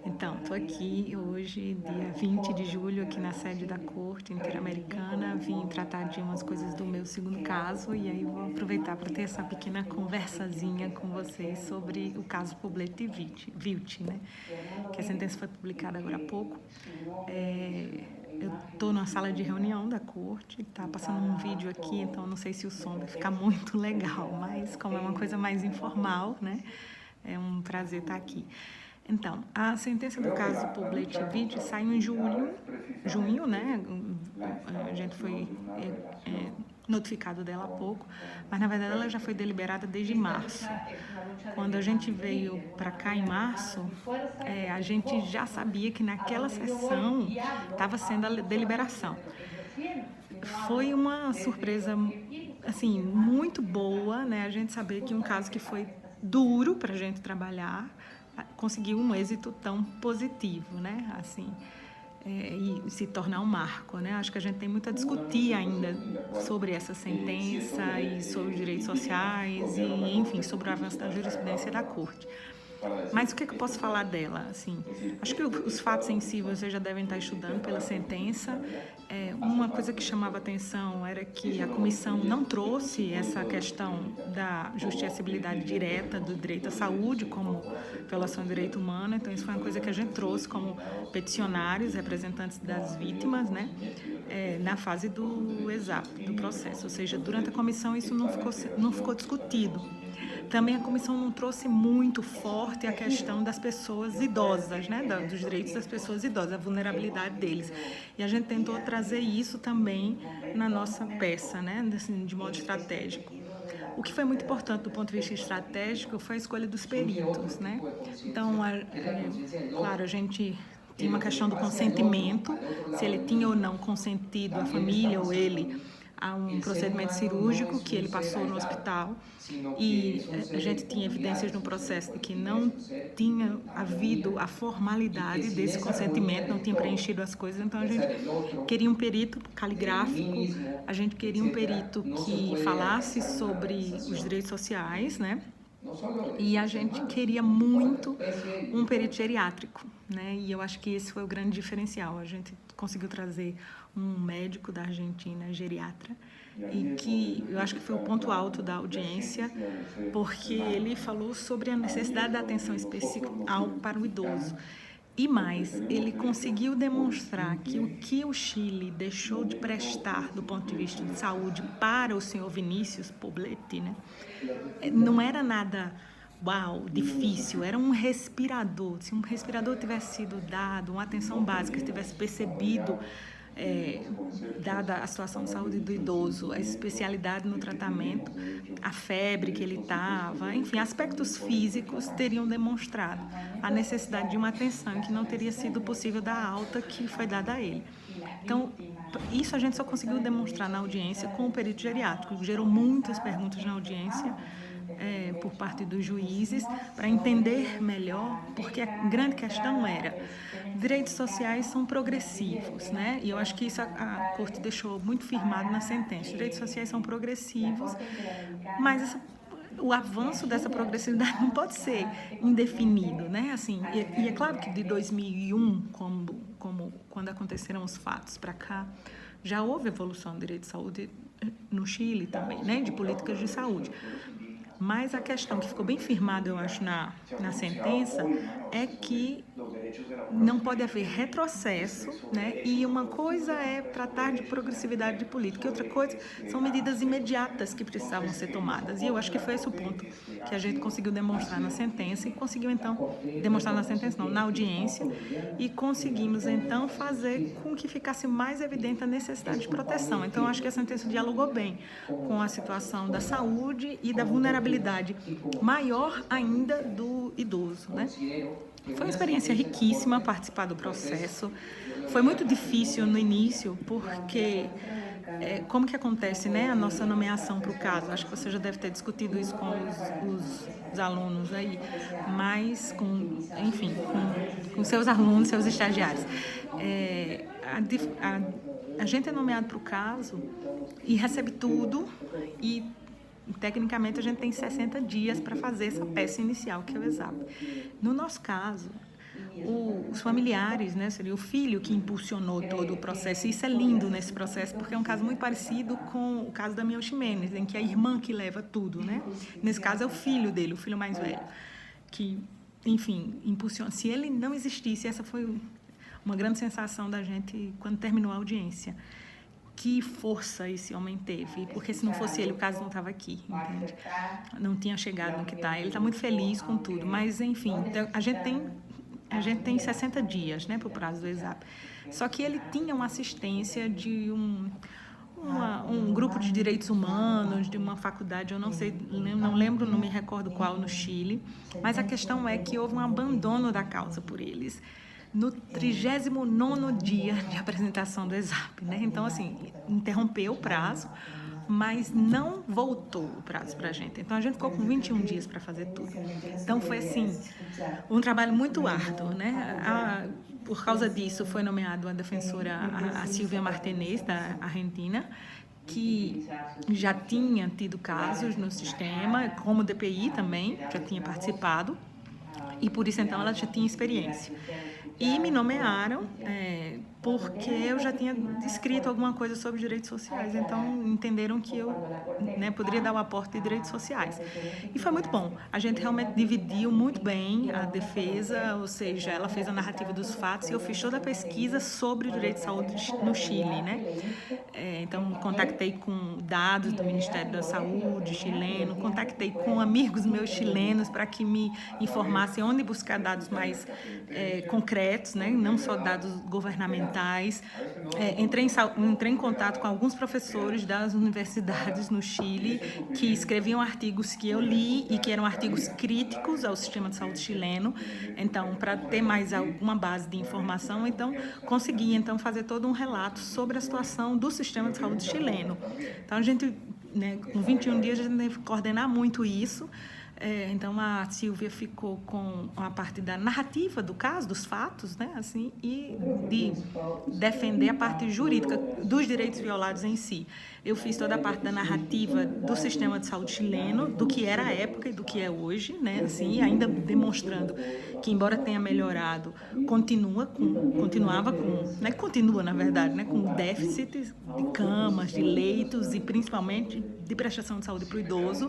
Então, estou aqui hoje, dia 20 de julho, aqui na sede da Corte Interamericana. Vim tratar de umas coisas do meu segundo caso e aí vou aproveitar para ter essa pequena conversazinha com vocês sobre o caso Poblete Vilti, né? Que a sentença foi publicada agora há pouco. Eu estou na sala de reunião da Corte, está passando um vídeo aqui, então não sei se o som vai ficar muito legal, mas como é uma coisa mais informal, né? É um prazer estar aqui. Então, a sentença do caso Poblete Vilti saiu em junho, né? A gente foi notificado dela há pouco, mas na verdade ela já foi deliberada desde março. Quando a gente veio para cá em março, a gente já sabia que naquela sessão estava sendo a deliberação. Foi uma surpresa, assim, muito boa, né? A gente saber que um caso que foi duro para a gente trabalhar conseguiu um êxito tão positivo, né? Assim, e se tornar um marco, né? Acho que a gente tem muito a discutir ainda sobre essa sentença e sobre os direitos sociais e, enfim, sobre o avanço da jurisprudência da Corte. Mas o que eu posso falar dela? Assim, acho que os fatos em si vocês já devem estar estudando pela sentença. Uma coisa que chamava atenção era que a comissão não trouxe essa questão da justiciabilidade direta do direito à saúde como violação do direito humano. Então, isso foi uma coisa que a gente trouxe como peticionários, representantes das vítimas, né? Na fase do exato, do processo. Ou seja, durante a comissão isso não ficou discutido. Também a comissão não trouxe muito forte a questão das pessoas idosas, né? Dos direitos das pessoas idosas, a vulnerabilidade deles. E a gente tentou trazer isso também na nossa peça, né? Assim, de modo estratégico. O que foi muito importante do ponto de vista estratégico foi a escolha dos peritos, né? Então, claro, a gente tinha uma questão do consentimento, se ele tinha ou não consentido a família ou ele a um procedimento cirúrgico que ele passou no hospital, e a gente tinha evidências no processo de que não tinha havido a formalidade desse consentimento, não tinha preenchido as coisas. Então a gente queria um perito caligráfico, a gente queria um perito que falasse sobre os direitos sociais, né? E a gente queria muito um perito geriátrico, né? E eu acho que esse foi o grande diferencial. A gente conseguiu trazer um médico da Argentina, geriatra, e que eu acho que foi o ponto alto da audiência, porque ele falou sobre a necessidade da atenção específica para o idoso. E mais, ele conseguiu demonstrar que o que o Chile deixou de prestar do ponto de vista de saúde para o senhor Vinícius Poblete, né, não era nada uau, difícil, era um respirador. Se um respirador tivesse sido dado, uma atenção básica, tivesse percebido, dada a situação de saúde do idoso, a especialidade no tratamento, a febre que ele estava, enfim, aspectos físicos teriam demonstrado a necessidade de uma atenção que não teria sido possível dar alta que foi dada a ele. Então, isso a gente só conseguiu demonstrar na audiência com o perito geriátrico. Gerou muitas perguntas na audiência por parte dos juízes para entender melhor, porque a grande questão era direitos sociais são progressivos, né? E eu acho que isso a Corte deixou muito firmado na sentença. Direitos sociais são progressivos, mas o avanço dessa progressividade não pode ser indefinido, né? Assim, e é claro que de 2001, como quando aconteceram os fatos para cá, já houve evolução do direito de saúde no Chile também, né? De políticas de saúde. Mas a questão que ficou bem firmada, eu acho, na sentença, é que não pode haver retrocesso, né? E uma coisa é tratar de progressividade de política, e outra coisa são medidas imediatas que precisavam ser tomadas. E eu acho que foi esse o ponto que a gente conseguiu demonstrar na sentença, e conseguiu, então, demonstrar na sentença, não, na audiência, e conseguimos, então, fazer com que ficasse mais evidente a necessidade de proteção. Então, eu acho que a sentença dialogou bem com a situação da saúde e da vulnerabilidade maior ainda do idoso, né? Foi uma experiência riquíssima participar do processo. Foi muito difícil no início, porque como que acontece, né, a nossa nomeação para o caso? Acho que você já deve ter discutido isso com os alunos aí, mas com seus alunos, seus estagiários. A gente é nomeado para o caso e recebe tudo, e tecnicamente a gente tem 60 dias para fazer essa peça inicial, que é o exame. No nosso caso, os familiares, né? Seria o filho que impulsionou todo o processo. E isso é lindo nesse processo, porque é um caso muito parecido com o caso da Miel Ximenes, em que é a irmã que leva tudo, né? Nesse caso é o filho dele, o filho mais velho, que, enfim, impulsiona. Se ele não existisse, essa foi uma grande sensação da gente quando terminou a audiência. Que força esse homem teve, porque se não fosse ele, o caso não estava aqui, entende? Não tinha chegado no que está. Ele está muito feliz com tudo, mas, enfim, a gente tem 60 dias, né, para o prazo do exame. Só que ele tinha uma assistência de um grupo de direitos humanos, de uma faculdade, eu não sei, não lembro, não me recordo qual, no Chile, mas a questão é que houve um abandono da causa por eles no 39º dia de apresentação do ESAP, né? Então, assim, interrompeu o prazo, mas não voltou o prazo para a gente. Então, a gente ficou com 21 dias para fazer tudo. Então, foi, assim, um trabalho muito árduo, né? Por causa disso, foi nomeada a defensora, a Silvia Martinez, da Argentina, que já tinha tido casos no sistema, como DPI também, já tinha participado, e por isso, então, ela já tinha experiência. E me nomearam porque eu já tinha escrito alguma coisa sobre direitos sociais, então entenderam que eu, né, poderia dar o aporte de direitos sociais. E foi muito bom. A gente realmente dividiu muito bem a defesa, ou seja, ela fez a narrativa dos fatos e eu fiz toda a pesquisa sobre o direito de saúde no Chile, né? Então, contactei com dados do Ministério da Saúde chileno, contactei com amigos meus chilenos para que me informassem onde buscar dados mais concretos, né? Não só dados governamentais. Entrei em contato com alguns professores das universidades no Chile que escreviam artigos que eu li e que eram artigos críticos ao sistema de saúde chileno. Então, para ter mais alguma base de informação, então consegui fazer todo um relato sobre a situação do sistema de saúde chileno. Então, a gente, né, com 21 dias, a gente teve que coordenar muito isso. Então, a Silvia ficou com a parte da narrativa do caso, dos fatos, né, assim, e de defender a parte jurídica dos direitos violados em si. Eu fiz toda a parte da narrativa do sistema de saúde chileno, do que era a época e do que é hoje, né, assim, ainda demonstrando que, embora tenha melhorado, continua, na verdade, né, com déficits de camas, de leitos e principalmente de prestação de saúde para o idoso.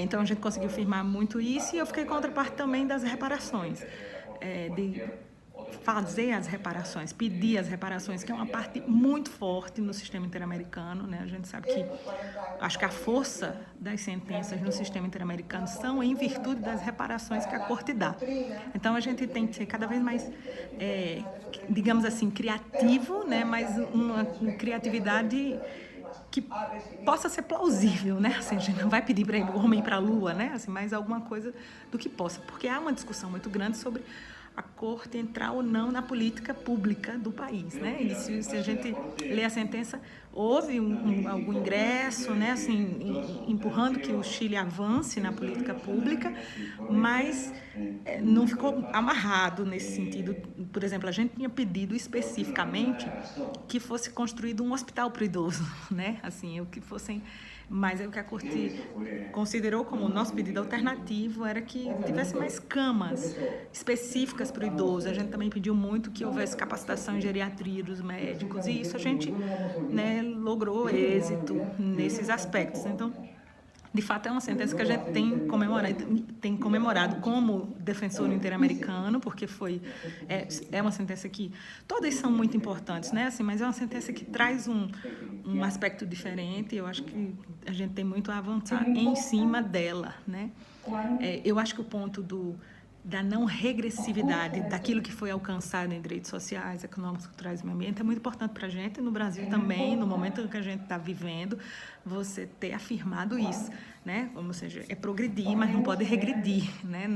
Então, a gente conseguiu firmar muito isso e eu fiquei com outra parte também das reparações, de fazer as reparações, pedir as reparações, que é uma parte muito forte no sistema interamericano, né? A gente sabe que, acho que a força das sentenças no sistema interamericano são em virtude das reparações que a corte dá. Então, a gente tem que ser cada vez mais, digamos assim, criativo, né? Mas uma criatividade que possa ser plausível, né? Assim, a gente não vai pedir para o homem ir para a lua, né? Assim, mas alguma coisa do que possa, porque há uma discussão muito grande sobre a corte entrar ou não na política pública do país, né? E se a gente lê a sentença, houve algum ingresso, né? Assim, empurrando que o Chile avance na política pública, mas não ficou amarrado nesse sentido. Por exemplo, a gente tinha pedido especificamente que fosse construído um hospital para o idoso, né? Assim, o que fossem... Mas o que a Corte considerou como o nosso pedido alternativo era que tivesse mais camas específicas para o idoso. A gente também pediu muito que houvesse capacitação em geriatria dos médicos e isso a gente, né, logrou êxito nesses aspectos. Então, de fato, é uma sentença que a gente tem comemorado como defensor interamericano, porque é uma sentença que todas são muito importantes, né? Assim, mas é uma sentença que traz um aspecto diferente. Eu acho que a gente tem muito a avançar em cima dela, né? Eu acho que o ponto da não regressividade daquilo que foi alcançado em direitos sociais, econômicos, culturais e meio ambiente é muito importante para a gente, no Brasil também, no momento que a gente está vivendo, você ter afirmado isso, né? Ou seja, é progredir, mas não pode regredir, né?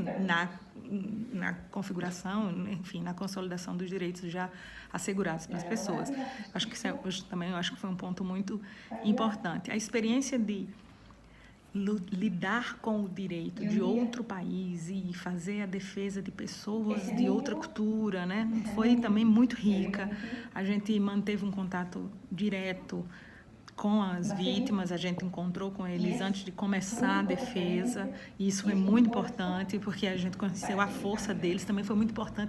Na configuração, enfim, na consolidação dos direitos já assegurados para as pessoas. Acho que eu acho que foi um ponto muito importante. A experiência de lidar com o direito de outro país e fazer a defesa de pessoas de outra cultura, né? Foi também muito rica. A gente manteve um contato direto com as vítimas, a gente encontrou com eles antes de começar a defesa, e isso foi muito importante, porque a gente conheceu a força deles, também foi muito importante